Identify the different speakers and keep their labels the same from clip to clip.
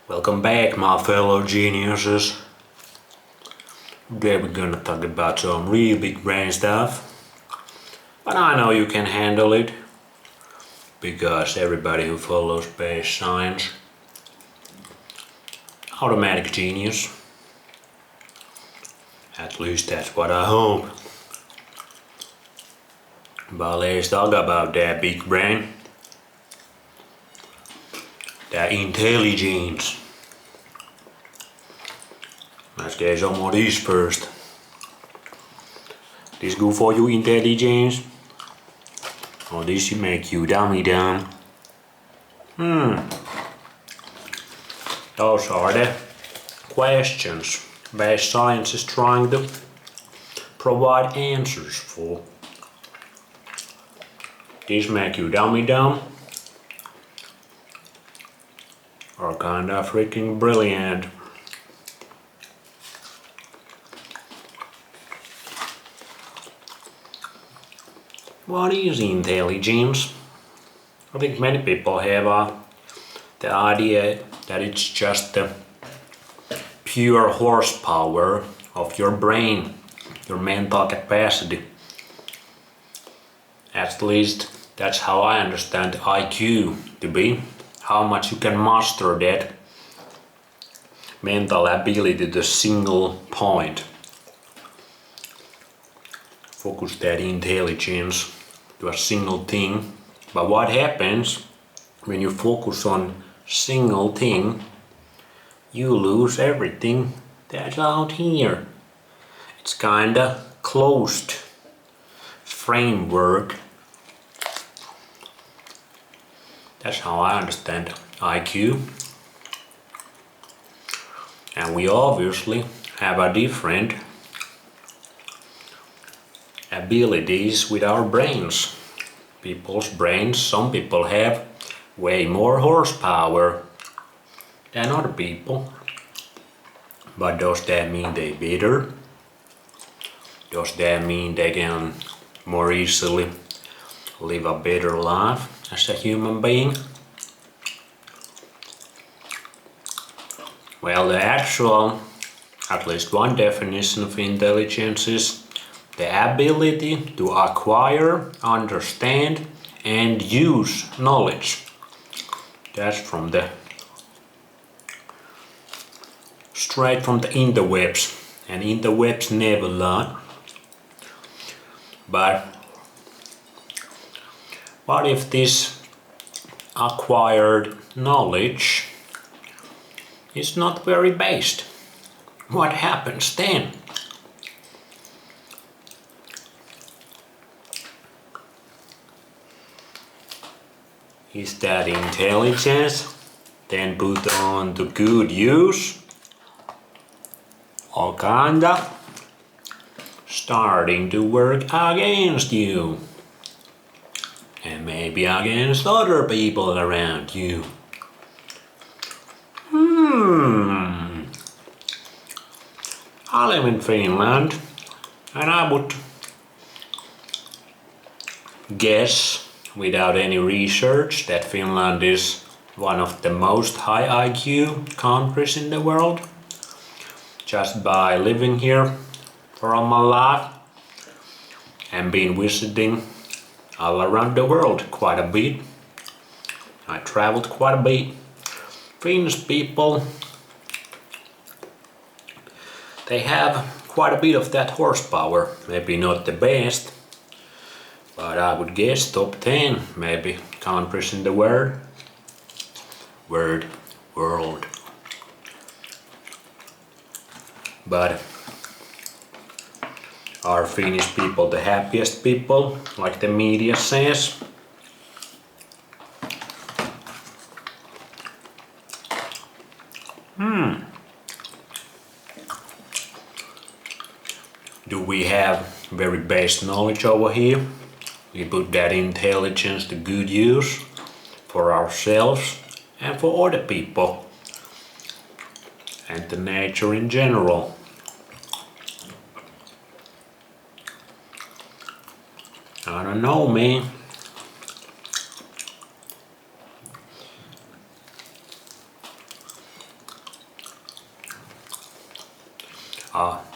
Speaker 1: Welcome back, my fellow geniuses. Today we're gonna talk about some real big brain stuff. But I know you can handle it, because everybody who follows base science, automatic genius. At least that's what I hope. But let's talk about that big brain. That intelligence. Let's get some of these first. This good for you intelligence? Or this make you dummy dumb? Those are the questions base science is trying to provide answers for. These make you dummy dumb? Or kinda freaking brilliant? What is intelligence? I think many people have the idea that it's just the pure horsepower of your brain, your mental capacity. At least that's how I understand IQ to be. How much you can master that mental ability to a single point. Focus that intelligence to a single thing. But what happens when you focus on single thing? You lose everything that's out here. It's kinda closed framework. That's how I understand IQ. And we obviously have a different abilities with our brains. People's brains, some people have way more horsepower than other people. But does that mean they better? Does that mean they can more easily live a better life as a human being? Well, the actual, at least one definition of intelligence is the ability to acquire, understand, and use knowledge. That's straight from the interwebs, and interwebs never lie. But what if this acquired knowledge is not very based? What happens then? Is that intelligence then put on to good use? Or kinda starting to work against you? And maybe against other people around you? I live in Finland, and I would guess, without any research, that Finland is one of the most high IQ countries in the world. Just by living here for all my life and been visiting all around the world quite a bit. I traveled quite a bit. Finnish people, they have quite a bit of that horsepower. Maybe not the best, but I would guess top 10 maybe countries in the world. World. But are Finnish people the happiest people, like the media says? Do we have very base knowledge over here? We put that intelligence to good use for ourselves and for other people and the nature in general. I don't know, man.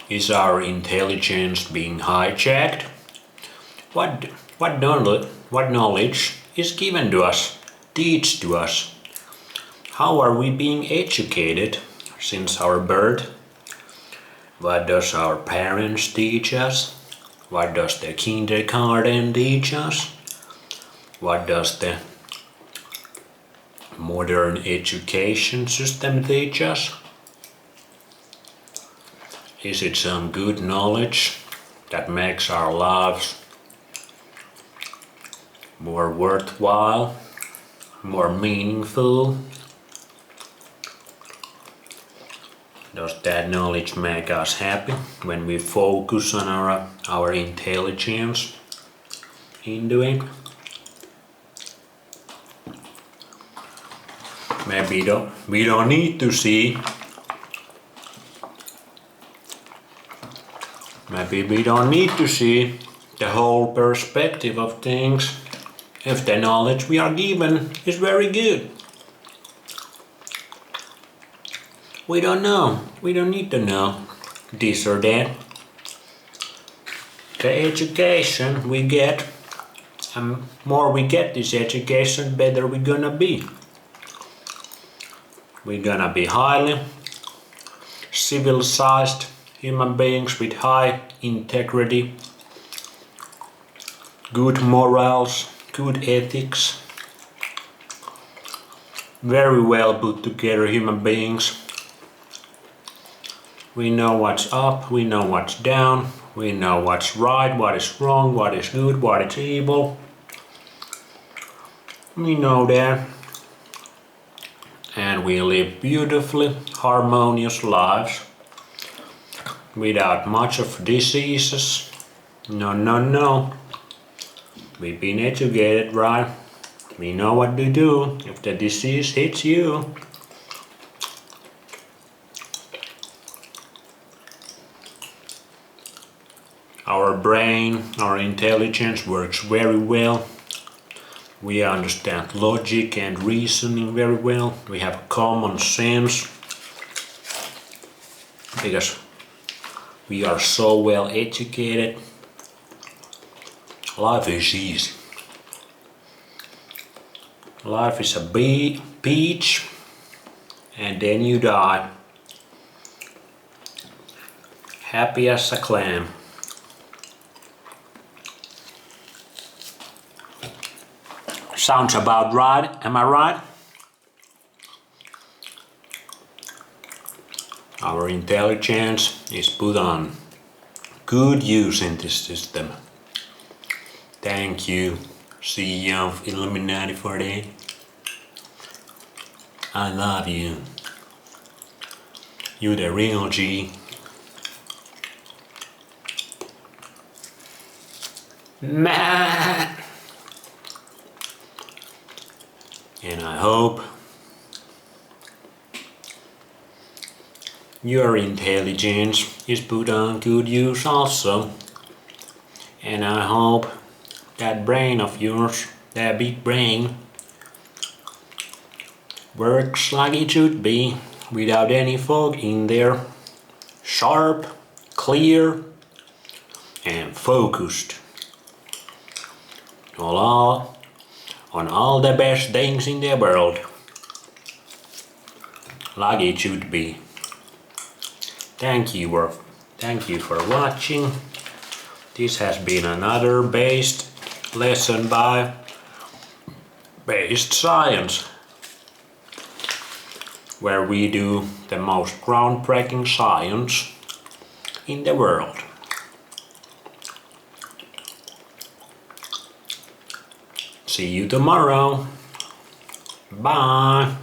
Speaker 1: Is our intelligence being hijacked? What knowledge is given to us, teach to us? How are we being educated since our birth? What does our parents teach us? What does the kindergarten teach us? What does the modern education system teach us? Is it some good knowledge that makes our lives more worthwhile, more meaningful? Does that knowledge make us happy when we focus on our intelligence into it? Maybe we don't need to see. Maybe we don't need to see the whole perspective of things if the knowledge we are given is very good. We don't know. We don't need to know this or that. The education we get, and more we get this education, better we're gonna be. We're gonna be highly civilized human beings with high integrity, good morals, good ethics, very well put together human beings. We know what's up, we know what's down, we know what's right, what is wrong, what is good, what is evil. We know that. And we live beautifully harmonious lives without much of diseases. No. We've been educated, right? We know what to do if the disease hits you. Our brain, our intelligence works very well. We understand logic and reasoning very well. We have common sense because we are so well educated. Life is easy. Life is a beach, and then you die. Happy as a clam. Sounds about right, am I right? Our intelligence is put on good use in this system. Thank you, CEO of Illuminati, for that. I love you. You the real G. Matt. And I hope your intelligence is put on good use also. And I hope that brain of yours, that big brain, works like it should be, without any fog in there. Sharp, clear, and focused on all the best things in the world, like it should be. Thank you for watching. This has been another based lesson by Based Science, where we do the most groundbreaking science in the world. See you tomorrow. Bye.